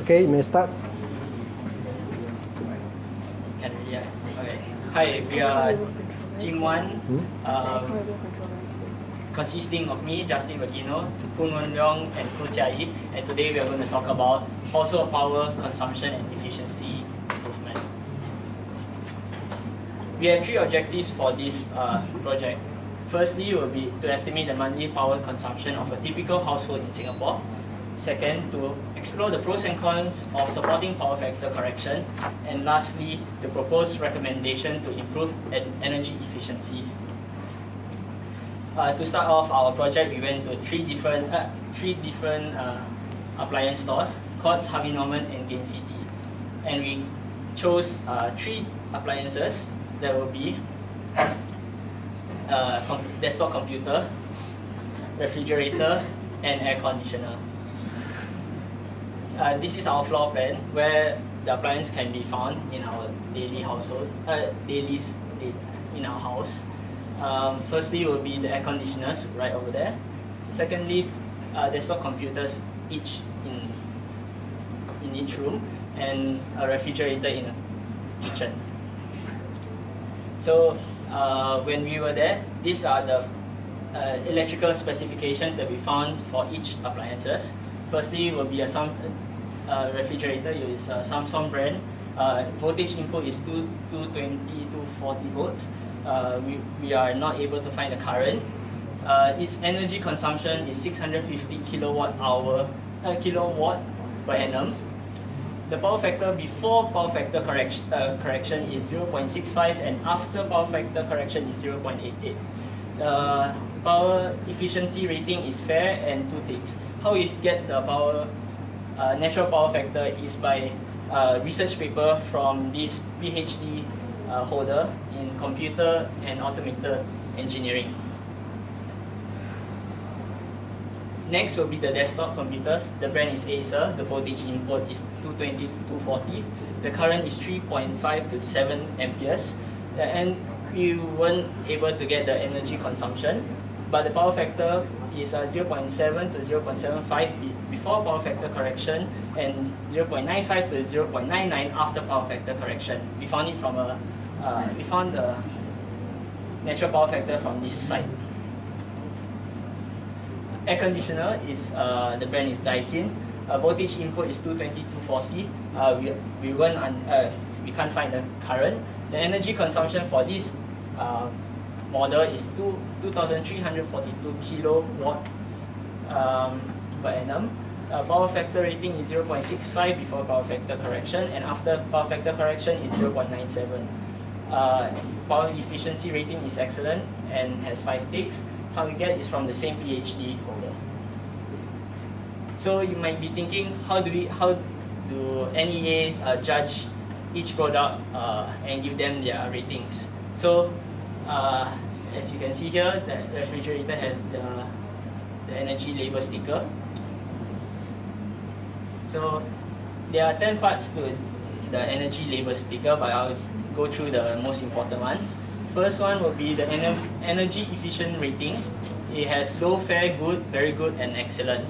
Okay, you may start. Yeah. Okay. Hi, we are Team 1, consisting of me, Justin Bagino, Kun Wen Leong, and Ku Chia-yi. And today we are going to talk about household power consumption and efficiency improvement. We have 3 objectives for this project. Firstly, will be to estimate the monthly power consumption of a typical household in Singapore. Second, to explore the pros and cons of supporting power factor correction. And lastly, to propose recommendation to improve energy efficiency. To start off our project, we went to three different appliance stores, Courts, Harvey Norman, and Gain City. And we chose 3 appliances that will be desktop computer, refrigerator, and air conditioner. This is our floor plan where the appliance can be found in our daily household, in our house. Firstly will be the air conditioners right over there. Secondly, desktop computers each in each room, and a refrigerator in a kitchen. So when we were there, these are the electrical specifications that we found for each appliances. Firstly will be a refrigerator is a Samsung brand. Voltage input is 220 to 40 volts. We are not able to find the current. Its energy consumption is 650 kilowatt per annum. The power factor before power factor correction is 0.65, and after power factor correction is 0.88. The power efficiency rating is fair and 2 ticks. How you get the natural power factor is by research paper from this PhD holder in computer and automated engineering. Next will be the desktop computers. The brand is Acer. The voltage input is 220 to 240. The current is 3.5 to 7 amperes. And we weren't able to get the energy consumption, but the power factor is 0.7 to 0.75 before power factor correction, and 0.95 to 0.99 after power factor correction. We found the natural power factor from this site. Air conditioner is the brand is Daikin. Voltage input is 220 to 40. We can't find the current. The energy consumption for this model is 2,342 kilowatt per annum. Power factor rating is 0.65 before power factor correction, and after power factor correction is 0.97. Power efficiency rating is excellent and has 5 ticks. How we get is from the same PhD holder. So you might be thinking, how do NEA judge each product and give them their ratings? So as you can see here, the refrigerator has the energy label sticker. So there are 10 parts to the energy label sticker, but I'll go through the most important ones. First one will be the energy efficient rating. It has low, fair, good, very good, and excellent.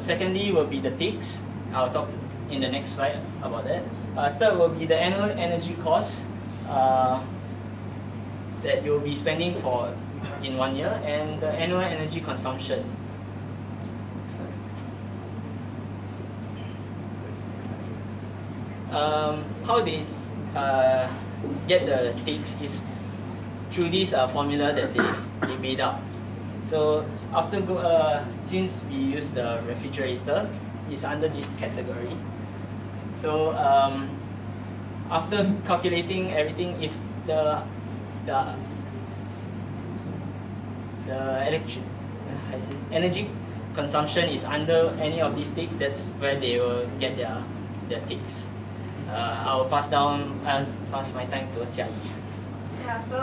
Secondly will be the ticks. I'll talk in the next slide about that. Third will be the annual energy cost that you'll be spending in 1 year, and the annual energy consumption. How they get the ticks is through this formula that they made up. So since we use the refrigerator, it's under this category. So after calculating everything, if the energy consumption is under any of these ticks, that's where they will get their ticks. I'll pass my time to Chia-yi. Yeah, so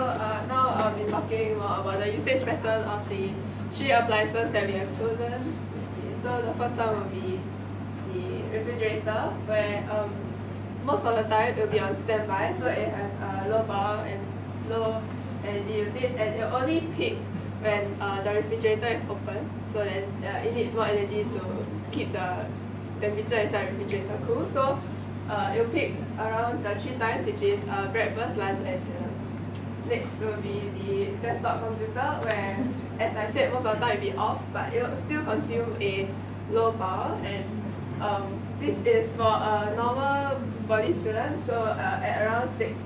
now I'll be talking more about the usage pattern of the 3 appliances that we have chosen. Okay, so the first one will be the refrigerator, where most of the time it will be on standby, so it has low power and low energy usage, and it will only peak when the refrigerator is open, so then it needs more energy to keep the temperature inside the refrigerator cool. So it'll pick around the 3 times, which is breakfast, lunch, and dinner. Next will be the desktop computer, where, as I said, most of the time it'll be off, but it will still consume a low power. And this is for a normal body student. So at around 6,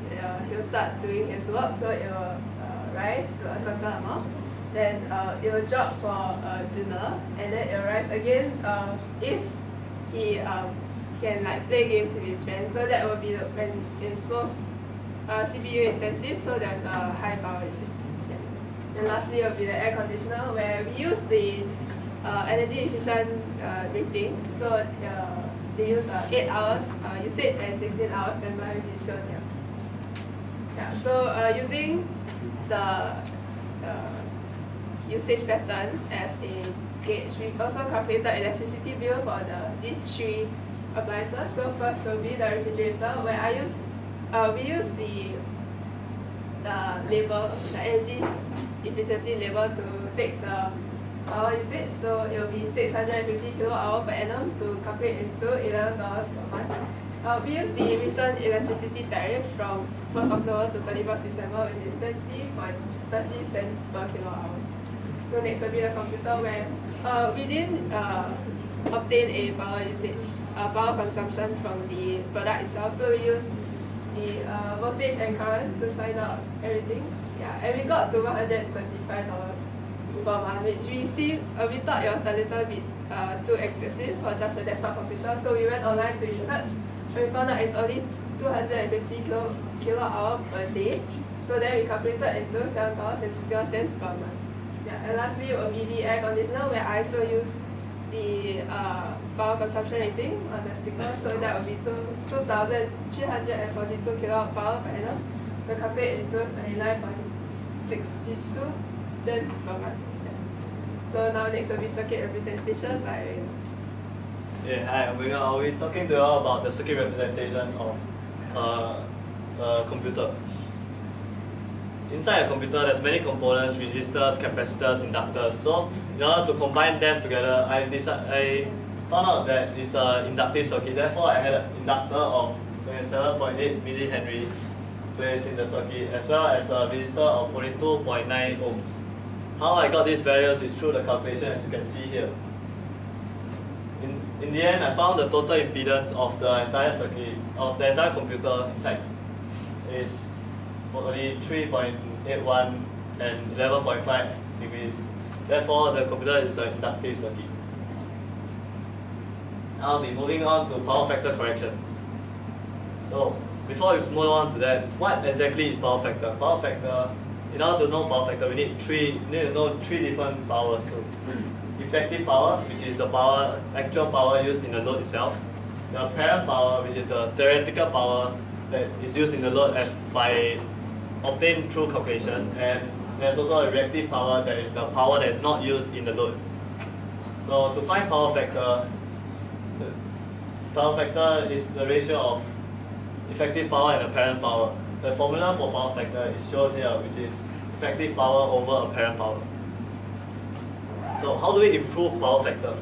he'll start doing his work. So it will rise to a certain amount. Then it will drop for dinner, and then it will rise again if he can like play games with his friends. So that will be when it's most CPU intensive, so there's a high power usage. Yes. And lastly will be the air conditioner, where we use the energy efficient rating. So they use 8 hours usage and 16 hours standby, which is shown here. Yeah. So using the usage patterns as a gauge, we also calculated electricity bill for these 3 appliances. So first will be the refrigerator, where we use the label, the energy efficiency label, to take the power usage. So it will be 650 kWh per annum to calculate into $11 per month. We use the recent electricity tariff from 1st October to 31st December, which is 20.30 cents per kWh. So next will be the computer, where we didn't obtain a power usage, power consumption from the product itself. So we use the voltage and current to find out everything. Yeah, and we got to $125 per month, which we thought it was a little bit too excessive for just a desktop computer. So we went online to research, and we found out it's only 250 kWh per day. So then we calculated into $7.61 per month. Yeah, and lastly will be the air conditioner, where I also use the power consumption rating on the sticker. So that will be 2,342 kWh per annum. We calculate into 39.62 cents per month. Yes. So now next will be circuit representation by. Yeah, hi, I'll be talking to you all about the circuit representation of a computer. Inside a computer, there's many components: resistors, capacitors, inductors. So in order to combine them together, I found out that it's an inductive circuit. Therefore, I had an inductor of 27.8 millihenry placed in the circuit, as well as a resistor of 42.9 ohms. How I got these values is through the calculation, as you can see here. In the end, I found the total impedance of the entire circuit, of the entire computer inside, is 43.81 and 11.5 degrees. Therefore, the computer is an inductive circuit. Now I'll be moving on to power factor correction. So, before we move on to that, what exactly is power factor? Power factor, in order to know power factor, we need to know three different powers too. Effective power, which is the actual power used in the load itself. The apparent power, which is the theoretical power that is used in the load by obtained through calculation, and there's also a reactive power, that is the power that is not used in the load. So to find power factor is the ratio of effective power and apparent power. The formula for power factor is shown here, which is effective power over apparent power. So how do we improve power factor?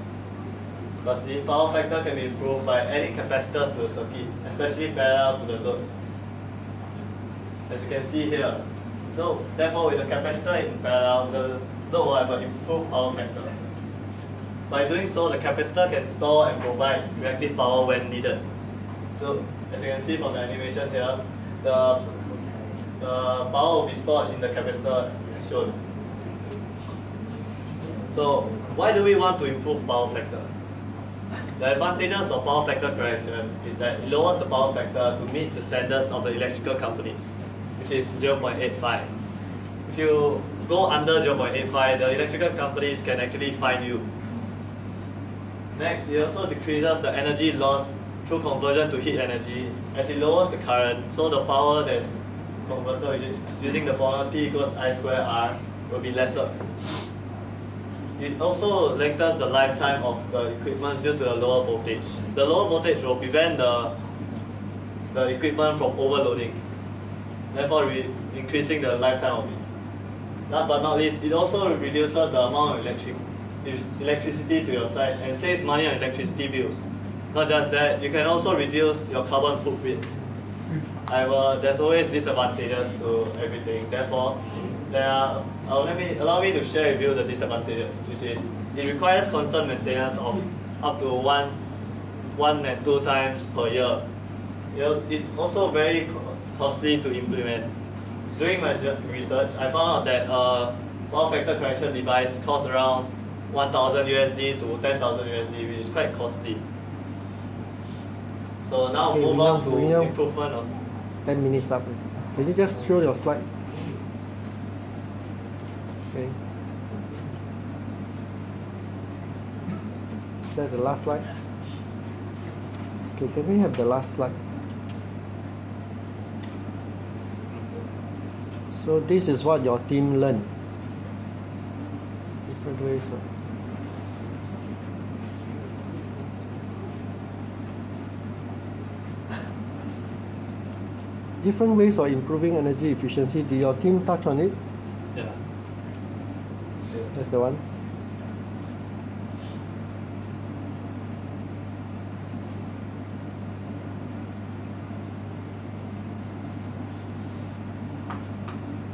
Firstly, power factor can be improved by adding capacitors to the circuit, especially parallel to the load, as you can see here. So therefore, with the capacitor in parallel, the load will have an improved power factor. By doing so, the capacitor can store and provide reactive power when needed. So as you can see from the animation here, the power will be stored in the capacitor as shown. So why do we want to improve power factor? The advantages of power factor correction is that it lowers the power factor to meet the standards of the electrical companies, which is 0.85. If you go under 0.85, the electrical companies can actually fine you. Next, it also decreases the energy loss through conversion to heat energy, as it lowers the current, so the power that's converted using the formula P equals I square R will be lesser. It also lengthens the lifetime of the equipment due to the lower voltage. The lower voltage will prevent the equipment from overloading, therefore increasing the lifetime of it. Last but not least, it also reduces the amount of electricity to your site and saves money on electricity bills. Not just that, you can also reduce your carbon footprint. However, there's always disadvantages to everything. Therefore, allow me to share with you the disadvantages, which is it requires constant maintenance of up to one and 2 times per year. It's also very costly to implement. During my research, I found out that power factor correction device costs around 1,000 USD to 10,000 USD, which is quite costly. So now Okay, move on to William. improvement of 10 minutes up. Can you just show your slide? Okay. Is that the last slide? Okay, can we have the last slide? So this is what your team learned. Different ways of different ways of improving energy efficiency. Did your team touch on it? yeah. That's the one.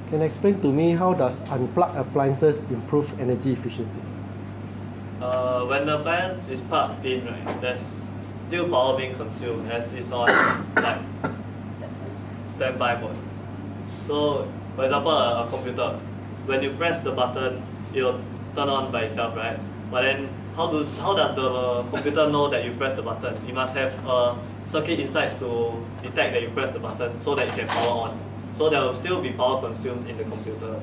Can you explain to me how does unplugged appliances improve energy efficiency? When the appliance is plugged in, right, there's still power being consumed as it's on like standby mode. So, for example, a computer, when you press the button, it'll turn on by itself, right? But then, how does the computer know that you press the button? You must have a circuit inside to detect that you press the button so that it can power on. So there will still be power consumed in the computer.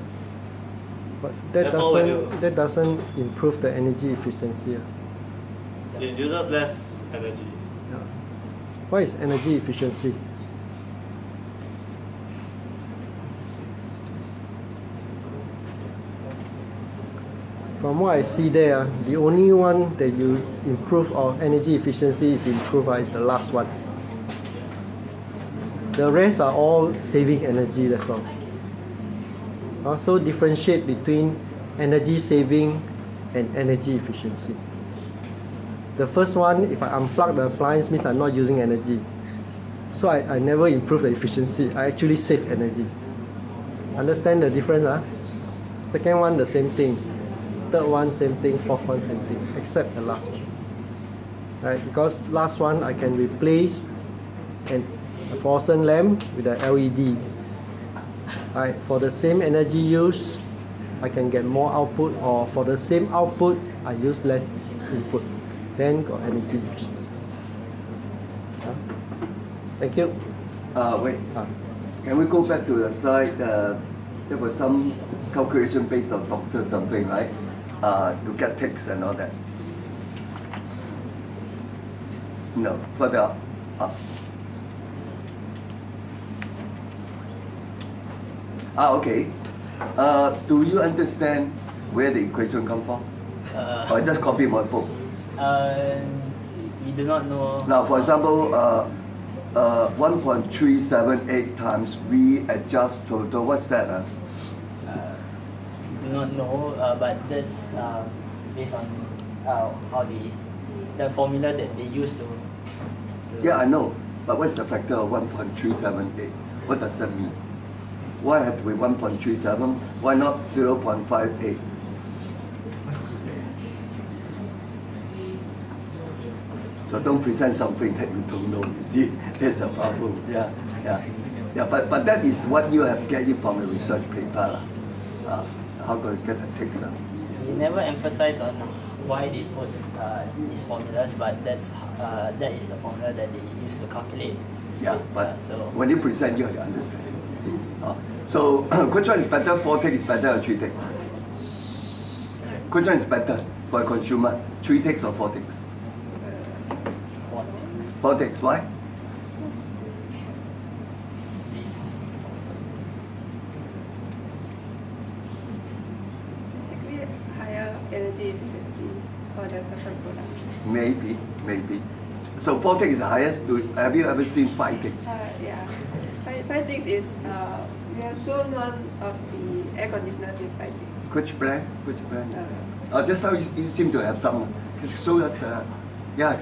But that Therefore, when doesn't improve the energy efficiency. It uses less energy. What is energy efficiency? From what I see there, the only one that you improve or energy efficiency is improved is the last one. The rest are all saving energy, that's all. Also differentiate between energy saving and energy efficiency. The first one, if I unplug the appliance, means I'm not using energy. So I never improve the efficiency, I actually save energy. Understand the difference? Huh? Second one, the same thing. Third one, same thing. Fourth one, same thing, except the last one. Right? Because last one I can replace a fluorescent lamp with a LED. Right? For the same energy use, I can get more output, or for the same output, I use less input. Then got energy efficiency. Thank you. Wait. Can we go back to the slide? There was some calculation based on doctor something, right? To get ticks and all that. No, further up. Okay. Do you understand where the equation come from? Or just copy my book? We do not know. Now, for example, 1.378 times V adjust total. What's that? Do not know, but that's based on how the formula that they use to Yeah, I know. But what's the factor of 1.378? What does that mean? Why have to be 1.37? Why not 0.58? So don't present something that you don't know. You see, that's a problem. Yeah. But that is what you have get it from a research paper. How to get the ticks. They never emphasize on why they put these formulas, but that is the formula that they use to calculate. Yeah, but so when you present, you have to understand. See? So which one is better? 4 ticks is better or 3 ticks? Which one is better for a consumer? 3 ticks or 4 ticks? 4 ticks. Why? Basically, higher energy efficiency for the certain product. Maybe. So 4 ticks is the highest. Have you ever seen 5 ticks? Yeah. Five things is we have shown one of the air conditioners is 5 ticks. Which brand? Just now you seem to have some. Just show us Yeah,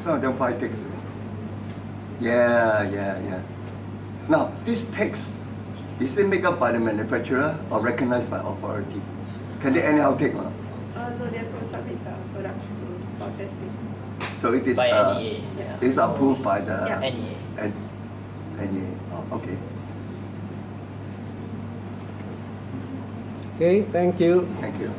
some of them 5 ticks. Yeah. Now, this text, is it made up by the manufacturer or recognized by authority? Can they anyhow take? No, they have to submit the product for testing. So it is By NEA. Yeah. it's approved by the Yeah. NEA. NEA. Oh, okay. Okay, thank you. Thank you.